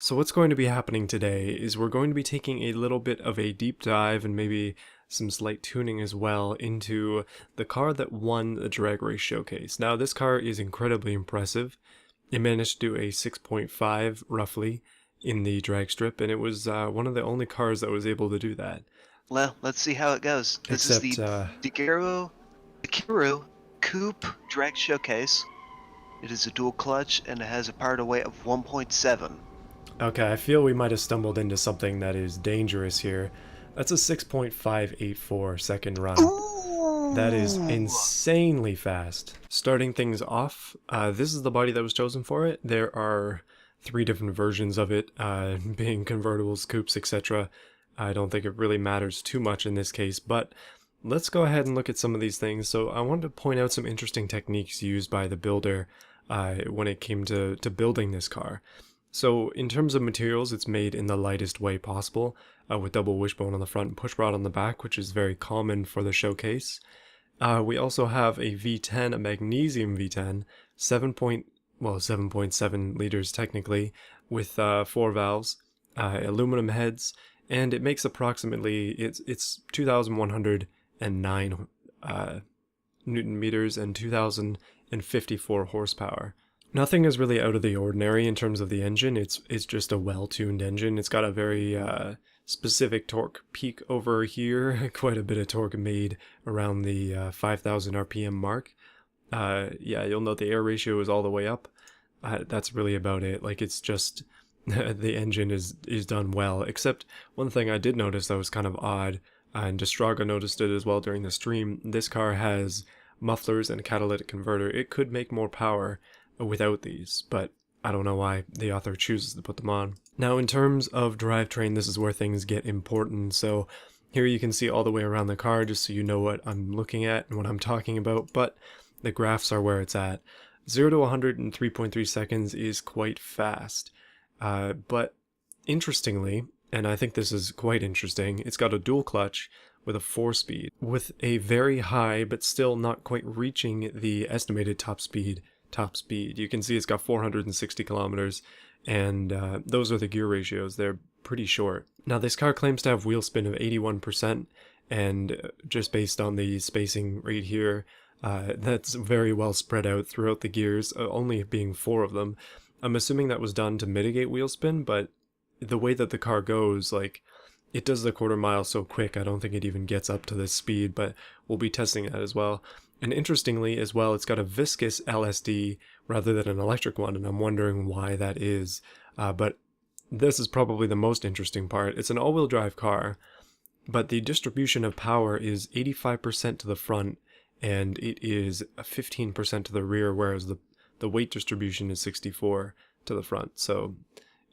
So what's going to be happening today is we're going to be taking a little bit of a deep dive and maybe some slight tuning as well into the car that won the drag race showcase. Now this car is incredibly impressive. It managed to do a 6.5 roughly in the drag strip, and it was one of the only cars that was able to do that. Well, let's see how it goes. This is Except, the Dakiru Coupe Drag Showcase. It is a dual clutch and it has a power to weight of 1.7. okay, I feel we might have stumbled into something that is dangerous here. That's a 6.584 second run. That is Ooh! insanely fast. Starting things off, this is the body that was chosen for it. There are 3 different versions of it, being convertibles, coupes, etc. I don't think it really matters too much in this case, but let's go ahead and look at some of these things. So I wanted to point out some interesting techniques used by the builder when it came to building this car. So in terms of materials, it's made in the lightest way possible, with double wishbone on the front and push rod on the back, which is very common for the showcase. We also have a V10, a magnesium V10, 7.7 liters technically, with 4 valves, aluminum heads, and it makes approximately, it's 2,109 Newton meters and 2,054 horsepower. Nothing is really out of the ordinary in terms of the engine. It's just a well-tuned engine. It's got a very specific torque peak over here, quite a bit of torque made around the 5,000 RPM mark. Yeah, you'll note the air ratio is all the way up. That's really about it. Like, it's just the engine is done well. Except one thing I did notice that was kind of odd, and Destraga noticed it as well during the stream. This car has mufflers and a catalytic converter. It could make more power without these, but I don't know why the author chooses to put them on. Now, in terms of drivetrain, this is where things get important. So here you can see all the way around the car, just so you know what I'm looking at and what I'm talking about, but the graphs are where it's at. 0 to 100 in 3.3 seconds is quite fast, but interestingly, and I think this is quite interesting, it's got a dual clutch with a 4-speed, with a very high but still not quite reaching the estimated top speed. You can see it's got 460 kilometers, and those are the gear ratios. They're pretty short. Now this car claims to have wheel spin of 81%, and just based on the spacing right here, that's very well spread out throughout the gears, only being 4 of them. I'm assuming that was done to mitigate wheel spin, but the way that the car goes, like, it does the quarter mile so quick, I don't think it even gets up to this speed, but we'll be testing that as well. And interestingly as well, it's got a viscous LSD rather than an electric one, and I'm wondering why that is. But this is probably the most interesting part. It's an all-wheel drive car, but the distribution of power is 85% to the front, and it is 15% to the rear, whereas the weight distribution is 64 to the front. So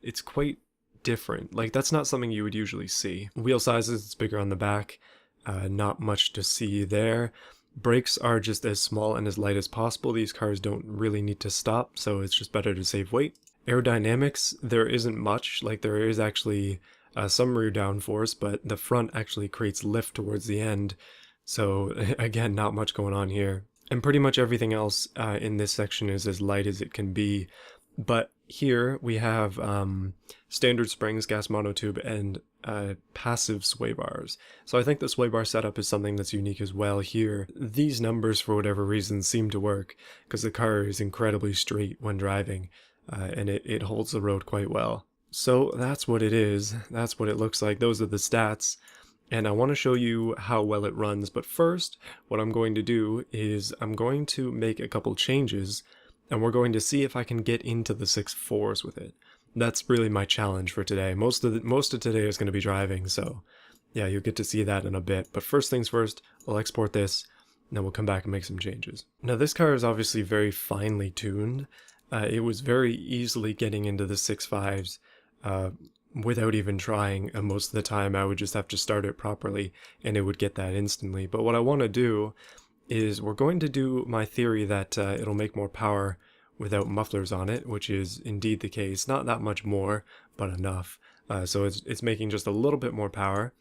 it's quite different. Like, that's not something you would usually see. Wheel sizes, it's bigger on the back, not much to see there. Brakes are just as small and as light as possible. These cars don't really need to stop, so it's just better to save weight. Aerodynamics, there isn't much. Like, there is actually some rear downforce, but the front actually creates lift towards the end. So again, not much going on here. And pretty much everything else in this section is as light as it can be. But here we have standard springs, gas monotube, and passive sway bars. So I think the sway bar setup is something that's unique as well here. These numbers, for whatever reason, seem to work because the car is incredibly straight when driving, and it holds the road quite well. So that's what it is. That's what it looks like. Those are the stats. And I want to show you how well it runs. But first, what I'm going to do is I'm going to make a couple changes, and we're going to see if I can get into the 6.4s with it. That's really my challenge for today. Most of today is going to be driving, so yeah, you'll get to see that in a bit. But first things first, I'll export this, and then we'll come back and make some changes. Now this car is obviously very finely tuned. It was very easily getting into the 6.5s without even trying, and most of the time I would just have to start it properly and it would get that instantly. But what I want to do is we're going to do my theory that it'll make more power without mufflers on it, which is indeed the case. Not that much more, but enough. So it's making just a little bit more power.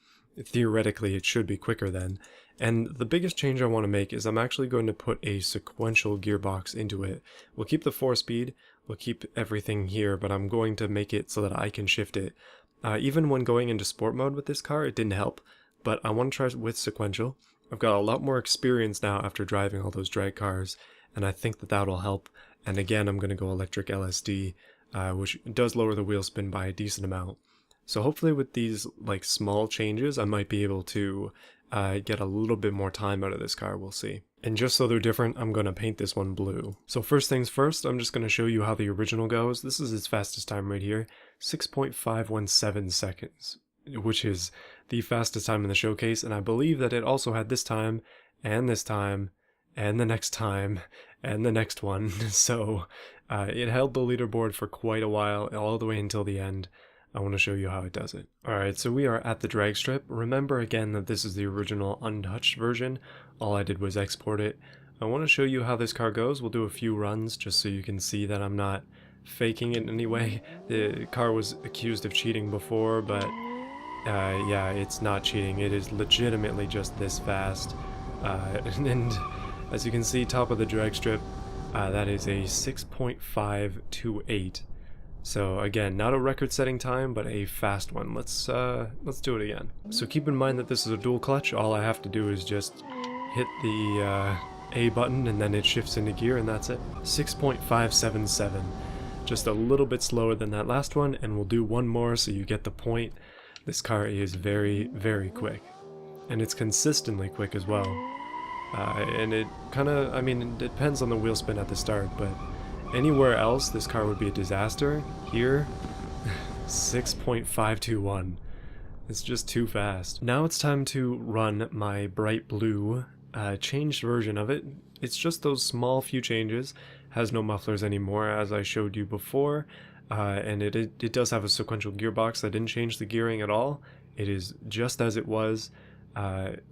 theoretically it should be quicker then. And the biggest change I want to make is I'm actually going to put a sequential gearbox into it. We'll keep the 4-speed, we'll keep everything here, but I'm going to make it so that I can shift it. Even when going into sport mode with this car, it didn't help, but I want to try with sequential. I've got a lot more experience now after driving all those drag cars, and I think that that'll help. And again, I'm going to go electric LSD, which does lower the wheel spin by a decent amount. So hopefully with these like small changes, I might be able to get a little bit more time out of this car, we'll see. And just so they're different, I'm going to paint this one blue. So first things first, I'm just going to show you how the original goes. This is its fastest time right here, 6.517 seconds, which is the fastest time in the showcase, and I believe that it also had this time, and this time, and the next time, and the next one. So it held the leaderboard for quite a while, all the way until the end. I want to show you how it does it. Alright, so we are at the drag strip. Remember again that this is the original untouched version. All I did was export it. I want to show you how this car goes. We'll do a few runs just so you can see that I'm not faking it in any way. The car was accused of cheating before, but yeah, it's not cheating. It is legitimately just this fast. And as you can see, top of the drag strip, that is a 6.528. So again, not a record-setting time, but a fast one. Let's do it again. So keep in mind that this is a dual clutch. All I have to do is just hit the A button and then it shifts into gear, and that's it. 6.577. Just a little bit slower than that last one, and we'll do one more so you get the point. This car is very, very quick. And it's consistently quick as well. And it kind of, I mean, it depends on the wheel spin at the start, but anywhere else, this car would be a disaster. Here, 6.521. It's just too fast. Now it's time to run my bright blue changed version of it. It's just those small few changes. Has no mufflers anymore, as I showed you before. And it does have a sequential gearbox. I didn't change the gearing at all. It is just as it was.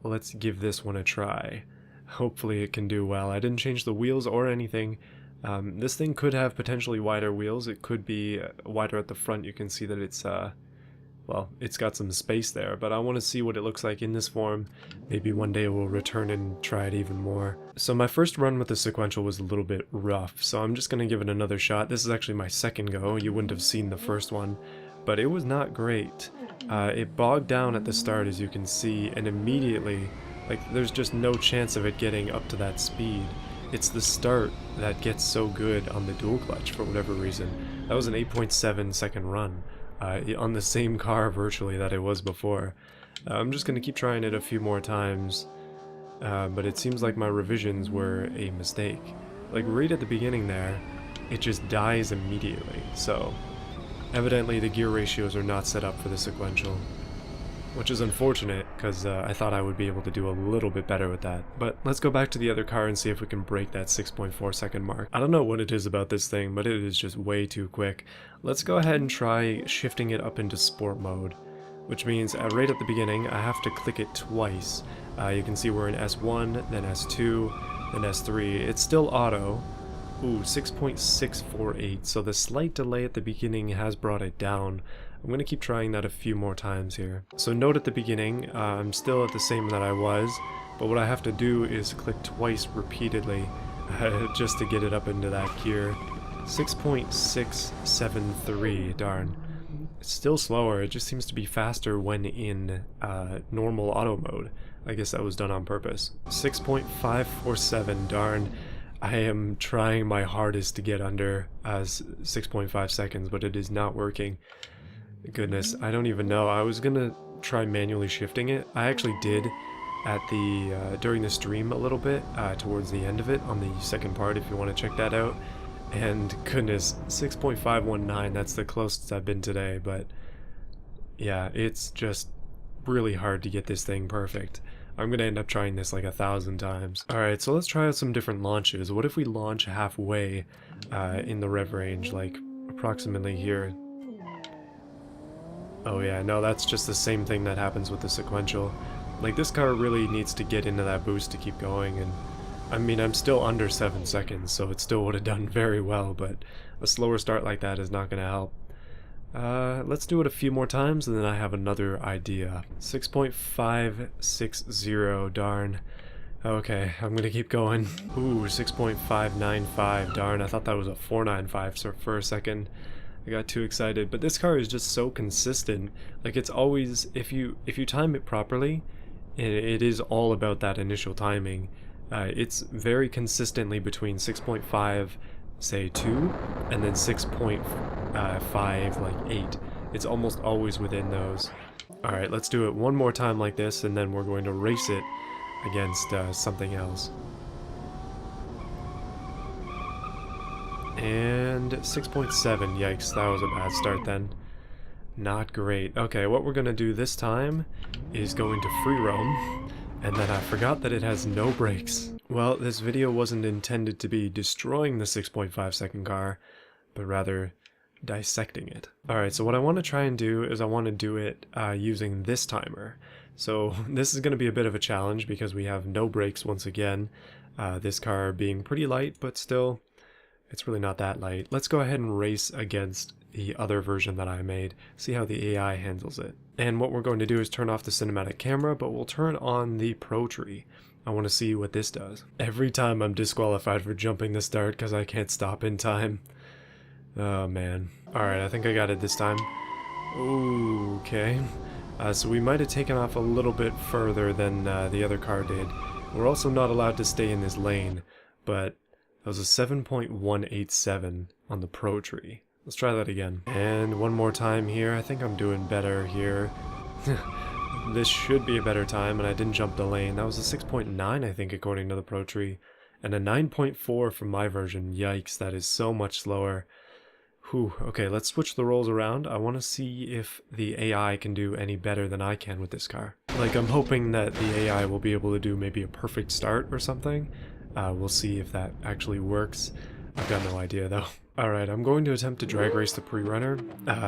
Let's give this one a try. Hopefully it can do well. I didn't change the wheels or anything. This thing could have potentially wider wheels. It could be wider at the front. You can see that it's, well, it's got some space there, but I want to see what it looks like in this form. Maybe one day we'll return and try it even more. So my first run with the sequential was a little bit rough, so I'm just going to give it another shot. This is actually my second go. You wouldn't have seen the first one, but it was not great. It bogged down at the start, as you can see, and immediately, like, there's just no chance of it getting up to that speed. It's the start that gets so good on the dual clutch for whatever reason. That was an 8.7 second run on the same car virtually that it was before. I'm just going to keep trying it a few more times, but it seems like my revisions were a mistake. Like right at the beginning there, it just dies immediately, so evidently the gear ratios are not set up for the sequential. Which is unfortunate, because I thought I would be able to do a little bit better with that. But let's go back to the other car and see if we can break that 6.4 second mark. I don't know what it is about this thing, but it is just way too quick. Let's go ahead and try shifting it up into sport mode, which means right at the beginning I have to click it twice. You can see we're in S1, then S2, then S3. It's still auto. Ooh, 6.648, so the slight delay at the beginning has brought it down. I'm going to keep trying that a few more times here. So note at the beginning, I'm still at the same that I was, but what I have to do is click twice repeatedly just to get it up into that gear. 6.673, darn. It's still slower, it just seems to be faster when in normal auto mode. I guess that was done on purpose. 6.547, darn. I am trying my hardest to get under 6.5 seconds, but it is not working. Goodness, I don't even know. I was gonna try manually shifting it. I actually did at the during the stream a little bit towards the end of it on the second part, if you want to check that out. And goodness, 6.519, that's the closest I've been today, but yeah, it's just really hard to get this thing perfect. I'm gonna end up trying this like 1,000 times. Alright, so let's try out some different launches. What if we launch halfway in the rev range, like approximately here? Oh yeah, no, that's just the same thing that happens with the sequential. Like, this car really needs to get into that boost to keep going, and I mean, I'm still under 7 seconds, so it still would have done very well, but a slower start like that is not going to help. Let's do it a few more times and then I have another idea. 6.560, darn. Okay, I'm gonna keep going. Ooh, 6.595, darn, I thought that was a 495 so for a second. I got too excited, but this car is just so consistent. Like, it's always, if you time it properly, it is all about that initial timing. It's very consistently between 6.5, say 2, and then 6.5, like 8. It's almost always within those. Alright, let's do it one more time like this, and then we're going to race it against something else. And 6.7, yikes, that was a bad start then. Not great. Okay, what we're gonna do this time is go into free roam, and then I forgot that it has no brakes. Well, this video wasn't intended to be destroying the 6.5 second car, but rather dissecting it. Alright, so what I want to try and do is I want to do it using this timer. So this is going to be a bit of a challenge because we have no brakes once again. This car being pretty light, but still, it's really not that light. Let's go ahead and race against the other version that I made, see how the AI handles it. And what we're going to do is turn off the cinematic camera, but we'll turn on the Pro Tree. I want to see what this does. Every time I'm disqualified for jumping the start because I can't stop in time. Oh man. Alright, I think I got it this time. Okay. So we might have taken off a little bit further than the other car did. We're also not allowed to stay in this lane, but that was a 7.187 on the Pro Tree. Let's try that again. And one more time here. I think I'm doing better here. This should be a better time, and I didn't jump the lane. That was a 6.9, I think, according to the Pro Tree. And a 9.4 from my version. Yikes, that is so much slower. Whew, okay, let's switch the roles around. I want to see if the AI can do any better than I can with this car. Like, I'm hoping that the AI will be able to do maybe a perfect start or something. We'll see if that actually works. I've got no idea, though. Alright, I'm going to attempt to drag race the pre-runner.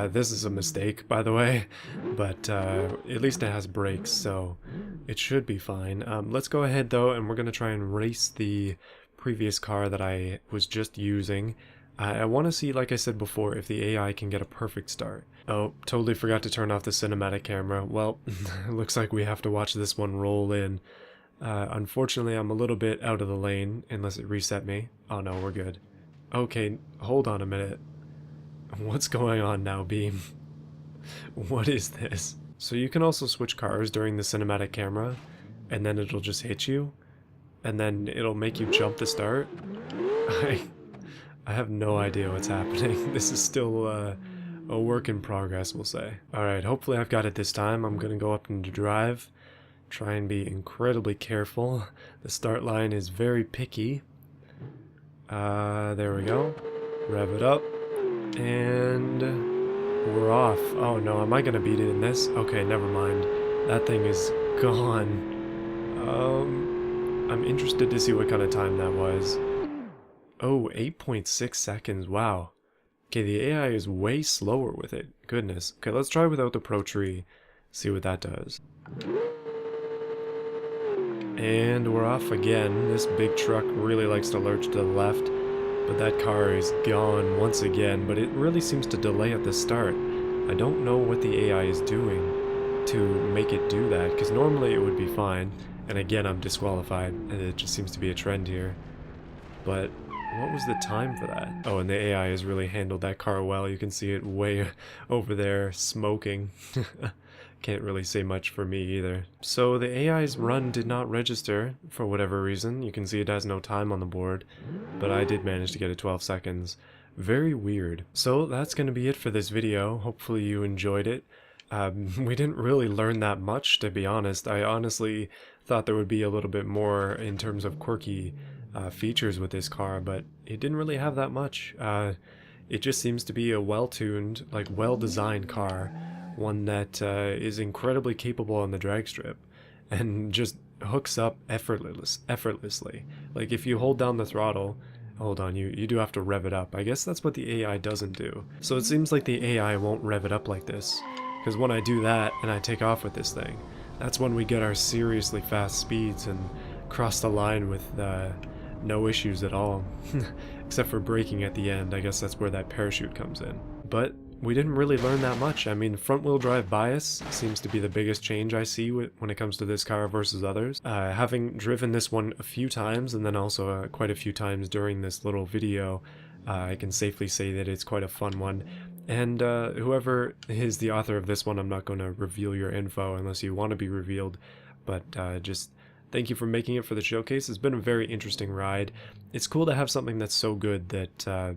This is a mistake, by the way, but at least it has brakes, so it should be fine. Let's go ahead, though, and we're going to try and race the previous car that I was just using. I want to see, like I said before, if the AI can get a perfect start. Oh, totally forgot to turn off the cinematic camera. Well, looks like we have to watch this one roll in. Unfortunately, I'm a little bit out of the lane, unless it reset me. Oh no, we're good. Okay, hold on a minute. What's going on now, Beam? What is this? So you can also switch cars during the cinematic camera, and then it'll just hit you, and then it'll make you jump the start. I have no idea what's happening. This is still a work in progress, we'll say. Alright, hopefully I've got it this time. I'm gonna go up into drive, try and be incredibly careful. The start line is very picky. There we go. Rev it up. And we're off. Oh no, am I gonna beat it in this? Okay, never mind. That thing is gone. I'm interested to see what kind of time that was. Oh, 8.6 seconds, wow. Okay, the AI is way slower with it. Goodness. Okay, let's try without the Pro Tree. See what that does. And we're off again. This big truck really likes to lurch to the left, but that car is gone once again, but it really seems to delay at the start. I don't know what the AI is doing to make it do that, because normally it would be fine, and again I'm disqualified, and it just seems to be a trend here. But what was the time for that? Oh, and the AI has really handled that car well. You can see it way over there smoking. Can't really say much for me either. So the AI's run did not register for whatever reason. You can see it has no time on the board, but I did manage to get it 12 seconds. Very weird. So that's going to be it for this video. Hopefully you enjoyed it. We didn't really learn that much, to be honest. I honestly thought there would be a little bit more in terms of quirky features with this car, but it didn't really have that much. It just seems to be a well-tuned, like well-designed car, one that is incredibly capable on the drag strip, and just hooks up effortlessly. Like if you hold down the throttle, hold on, you do have to rev it up. I guess that's what the AI doesn't do. So it seems like the AI won't rev it up like this, because when I do that and I take off with this thing, that's when we get our seriously fast speeds and cross the line with no issues at all. Except for braking at the end. I guess that's where that parachute comes in. But we didn't really learn that much. I mean, front-wheel drive bias seems to be the biggest change I see when it comes to this car versus others. Having driven this one a few times, and then also quite a few times during this little video, I can safely say that it's quite a fun one. And whoever is the author of this one, I'm not going to reveal your info unless you want to be revealed, but just thank you for making it for the showcase. It's been a very interesting ride. It's cool to have something that's so good that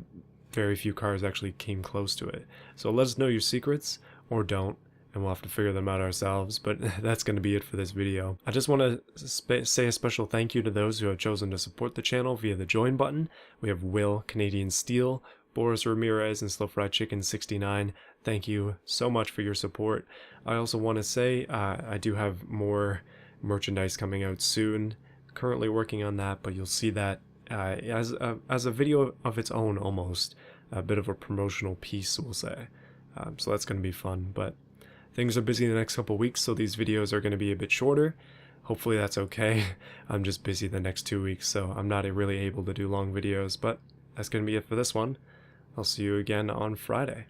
very few cars actually came close to it. So let us know your secrets, or don't, and we'll have to figure them out ourselves, but that's going to be it for this video. I just want to say a special thank you to those who have chosen to support the channel via the join button. We have Will, Canadian Steel, Boris Ramirez, and Slow Fried Chicken 69. Thank you so much for your support. I also want to say I do have more merchandise coming out soon. Currently working on that, but you'll see that as a video of its own, almost a bit of a promotional piece, we'll say. So that's going to be fun, but things are busy the next couple weeks, so these videos are going to be a bit shorter. Hopefully that's okay. I'm just busy the next 2 weeks, so I'm not really able to do long videos, but that's going to be it for this one. I'll see you again on Friday.